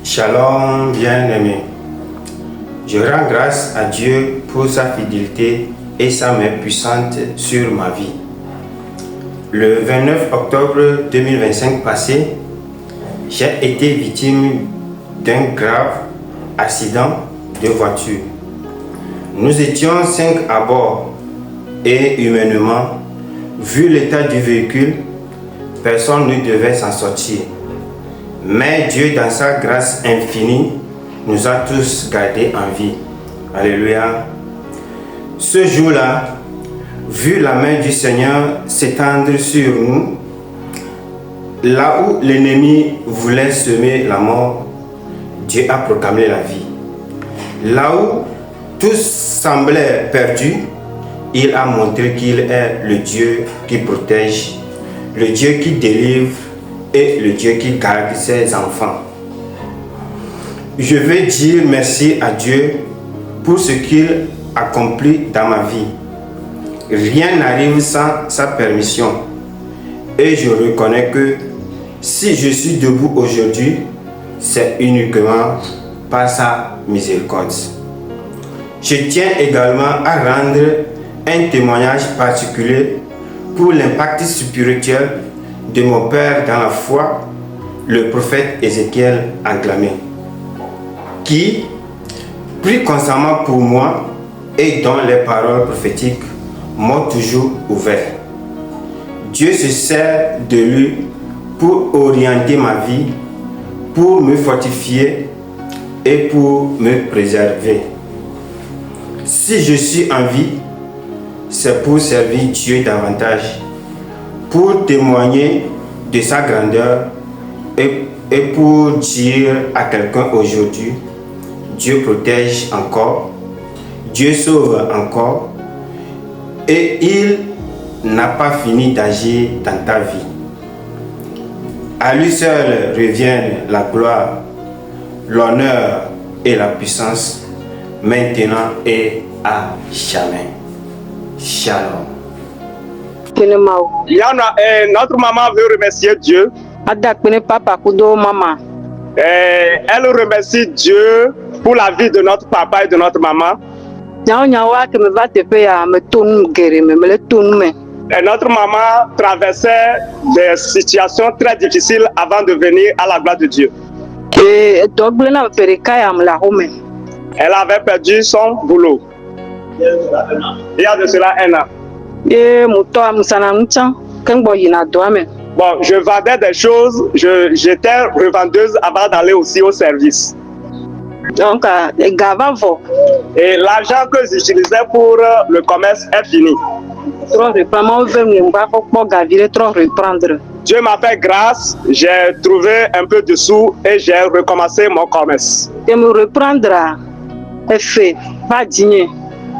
Shalom, bien-aimé. Je rends grâce à Dieu pour sa fidélité et sa main puissante sur ma vie. Le 29 octobre 2025 passé, j'ai été victime d'un grave accident de voiture. Nous étions 5 à bord et humainement, vu l'état du véhicule, personne ne devait s'en sortir. Mais Dieu, dans sa grâce infinie, nous a tous gardés en vie. Alléluia. Ce jour-là, vu la main du Seigneur s'étendre sur nous, là où l'ennemi voulait semer la mort, Dieu a proclamé la vie. Là où tout semblait perdu, il a montré qu'il est le Dieu qui protège, le Dieu qui délivre et le Dieu qui garde ses enfants. Je veux dire merci à Dieu pour ce qu'il accomplit dans ma vie. Rien n'arrive sans sa permission. Et je reconnais que si je suis debout aujourd'hui, c'est uniquement par sa miséricorde. Je tiens également à rendre un témoignage particulier pour l'impact spirituel de mon père dans la foi, le prophète Ézéchiel Anglamé, qui prie constamment pour moi et dont les paroles prophétiques m'ont toujours ouvert. Dieu se sert de lui pour orienter ma vie, pour me fortifier et pour me préserver. Si je suis en vie, c'est pour servir Dieu davantage, pour témoigner de sa grandeur et pour dire à quelqu'un aujourd'hui, Dieu protège encore, Dieu sauve encore et il n'a pas fini d'agir dans ta vie. À lui seul reviennent la gloire, l'honneur et la puissance, maintenant et à jamais. Shalom. Notre maman veut remercier Dieu. Elle remercie Dieu pour la vie de notre papa et de notre maman. Et notre maman traversait des situations très difficiles avant de venir à la gloire de Dieu. Elle avait perdu son boulot. Il y a de cela 1 an. Bon, je vendais des choses, j'étais revendeuse avant d'aller aussi au service. Et l'argent que j'utilisais pour le commerce est fini. Dieu m'a fait grâce, j'ai trouvé un peu de sous et j'ai recommencé mon commerce.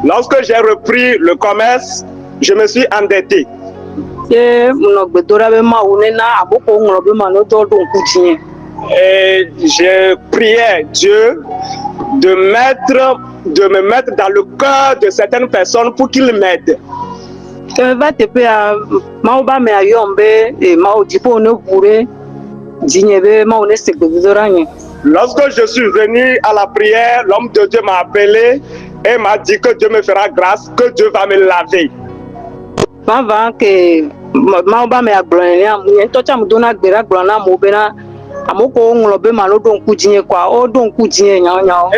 Lorsque j'ai repris le commerce, je me suis endetté. Et je priais Dieu de me mettre dans le cœur de certaines personnes pour qu'ils m'aident. Lorsque je suis venu à la prière, l'homme de Dieu m'a appelé et m'a dit que Dieu me fera grâce, que Dieu va me laver.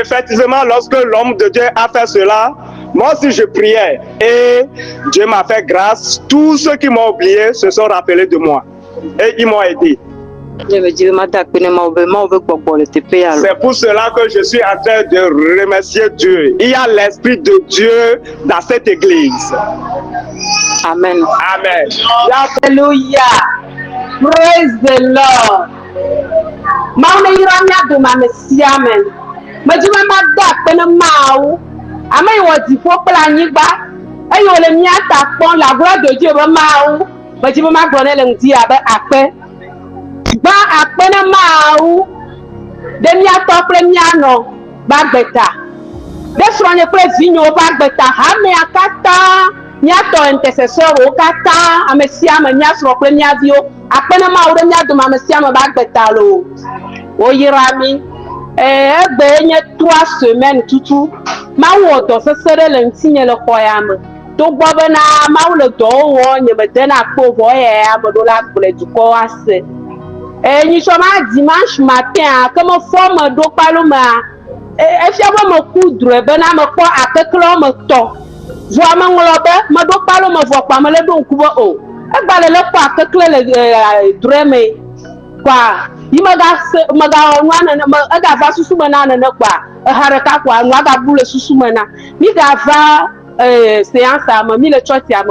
Effectivement, lorsque l'homme de Dieu a fait cela, moi aussi je priais et Dieu m'a fait grâce. Tous ceux qui m'ont oublié se sont rappelés de moi et ils m'ont aidé. C'est pour cela que je suis en train de remercier Dieu. Il y a l'Esprit de Dieu dans cette église. Amen. Amen. Hallelujah. Praise the Lord. Mauna iramya do mamesiamen. Majima magda pena mau. Amai wadi popla nyigba. Ayo le miata pon la gloire de Dieu ba mau. Majima magbone le ndia ba akpe. Ba akpena mau. De miato premiano ba gbeta. De soanye previnyo ba gbeta hame akata. Miato intercesseur o kata amesiama nyasro premiavio. Apena ma ure nya duma mesiama ba gbetalo. O yirami Egbe nye 3 semaines tutu. Ma wo do sesere le ntinye le koyame. To gbo be na ma wo le do wo nye be de na kpo vo ye amodo la gble duko ase. Nyi so ma dimanche matin que me forme do paloma. E fia bo me coudre be na me kpo akeklo me to. Vo ma ngolo be me do paloma vo pa me le do kubo o. E gba le kpo akekle le dreme. Kwa maga nwana na aga va susu mana na kwa haraka kwa nwa ga bule susu mana mi ga va séance am mi le church am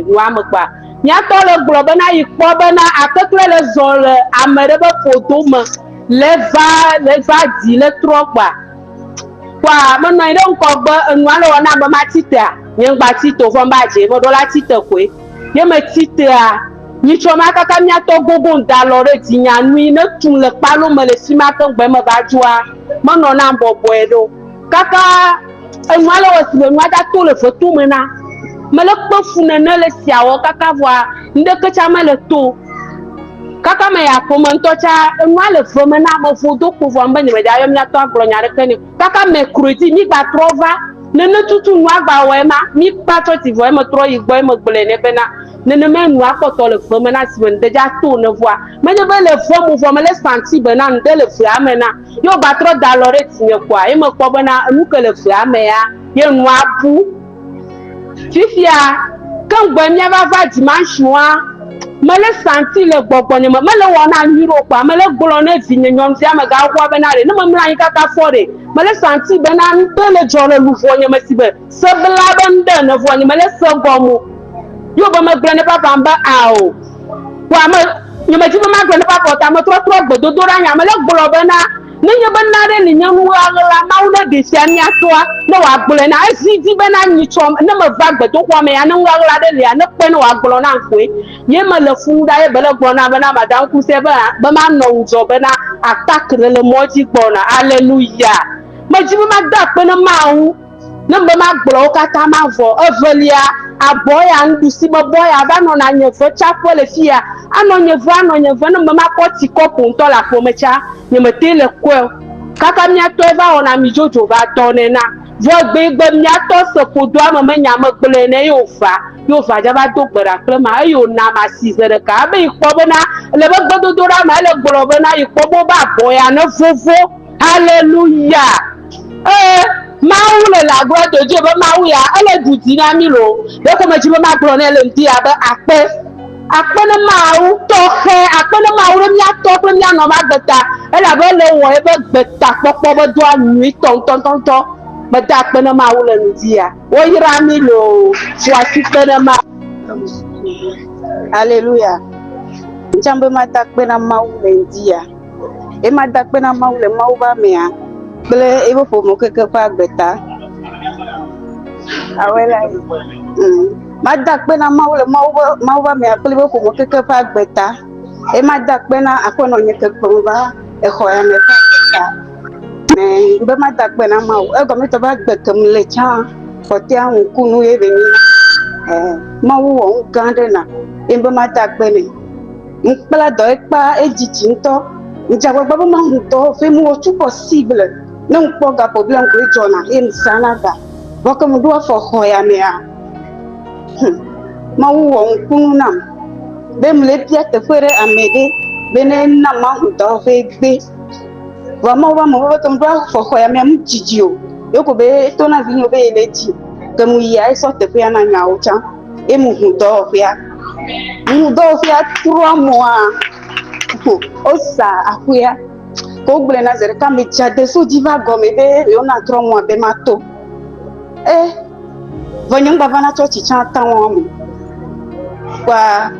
nwa mo kwa nya to le glo bana yi po bana akekle le zol amere be photo me le va di le tro kwa mo no ide nko gbo nwa le wona ba ma tita yen gba tito fo ba je mo do la tita kwe ye me tita ni choma kaka mia to gogo ndalore tinya nui ne tun le palo me le sima kan gbe me ba jua mo no na bobo edo kaka enwa le wosibe nwa da to le fotu me na me le kpo fune ne le siawo kaka voa nde ke cha me le to kaka me ya ko mo nto cha enwa le fo me na mo foto ko vo mbe ni me da yo mia to agro nya re keni kaka me krudi mi gba trova ne ne tutu nwa gba we ma mi pa to ti vo e mo tro igbo e mo gbele ne be na ne me nu akoto le fo me na si ben deja to ne voa me je be le fo mo vo me le santi be na nde le fu ame na yo ba tro da lore tinye kwa e mo ko be na nu ke le fu ame ya ye nu abu fifia kan gbe mi ba va dimanche wa me le santi le gbogbo ni me le wona nyiro kwa me le glo na vinye nyom sia me ga kwa be na re ne me mla yin kaka fore me le santi be na nde le jore lu fo nye me sibe se bla be nde ne fo nye me le se gomu yo ba me grande papa mba ao kwa me nyama jiba ma grande papa ta me tro gbodo do ra nya me le gbo be na ni nye be na re ni nyam wa la ma wo de sia nya to no wa gbole na azidi be na nyi chom ne me va gbodo kwa me ya ne wa la de le ya ne pe no wa gbolo na nkwe ye me le fu da ye be le gbo na be na madam ku se be ma no nzo be na attack le moji gbo na hallelujah me jiba ma da pe na ma wu ne be ma gbolo kata ma vo evelia aboya ndusi boya ba no na nyefo chapo le fia ano nyefo no mama poti kopu nto la pomecha nyemete le kwe kaka mia to eba ona mi jojo ba to ne na vo gbegbe mia to se kodo ama me nya me gbele ne yo fa ja ba do gbera kle ma yo na ma si zere ka be ikpo be na le be gbodo do ra ma le gboro be na ikpo bo ba boya no fofo hallelujah Mau le la gro to je ba mau ya ele duti na mi lo de ko ma ji ba ma gro na ele ndi aba ape na mau to he ape na mau re mi ato pre mi ano ma gbeta ele ba le wo e ba gbeta popo ba do anu ton ba da ape na mau le ndi ya wo yira mi lo wa si pe na ma hallelujah njambe ma da ape na mau le ndi ya e ma da ape na mau le mau ba me ya bele ibu pomo ke pa beta awela madak pe na mau ba me akle ibu pomo ke pa beta e madak pe na akono nye ke pomba e khoya me pa beta me be madak pe na mau e go me to ba gbe kem le cha foti an kunu e be ni mau wo ngande na e be madak pe ni nkpla do e pa ejiji nto njagba baba ma nto fe mu o tu possible non poga problem ko jona in sanada boko mu do fo hoya me a ma wo nkunu nam be mu le pia te fere amede be ne na ma do fe gbe wa ma wa mo to do fo hoya me mu jijio e ko be to na vinyo be leji ke mu ya so te fe na nya o cha e mu hu do fe a 3 mois o sa akuya ko gbele na zere ka me chade so diva gome be yo na 3 mois be mato vanyong baba na chochi cha tawo mu kwa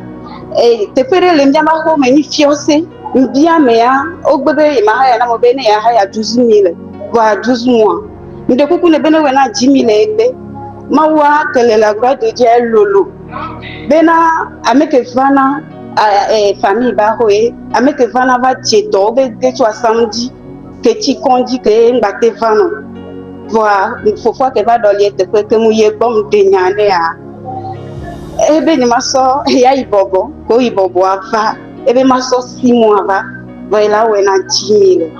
te pere le mjama ho me ni fiose mbia me ya ogbebe ma ha ya na mo be ne ya ha ya 12000 va 12 mois nde kuku ne be ne we na 10000 egbe mawa kele la gloire de Dieu lolo bena ameke vana famille ba hoye ameke vana va cheto be de to samedi que ti kondi que ngate vana voa faut fois que va dans liete que muye bom de nyane ya ebe ni maso ya ibobo ko ibobo ava ebe maso 6 mois va voilà we na 10000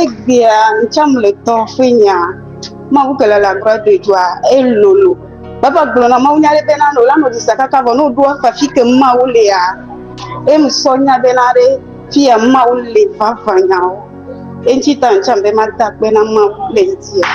egbia ntsam le tɔ ƒe nya mawu ke le gloire de Dieu elolo baba gblɔ na mawu nya ɖe bena no la no di sakaka vɔ no ɖo afi ke mawu lea emsɔ nya bena ɖe fia mawu le vava nyawo eŋti ta ntsam be ma da gbe na mawu le ŋutia